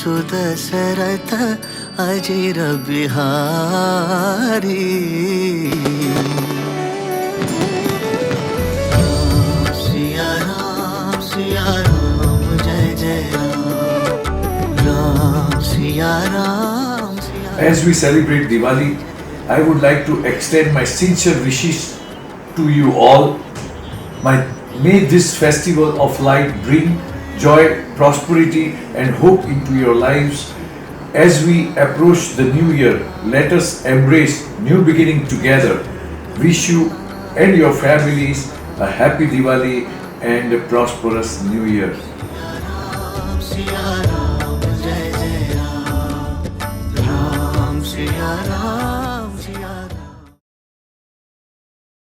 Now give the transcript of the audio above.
सुदशरथ अजिर Bihari. Siya Ram Jai Jai Ram Siya Ram. As we celebrate Diwali, I would like to extend my sincere wishes to you all. May this festival of light bring joy, prosperity and hope into your lives. As we approach the new year, let us embrace new beginning together. Wish you and your families a happy Diwali and a prosperous new year.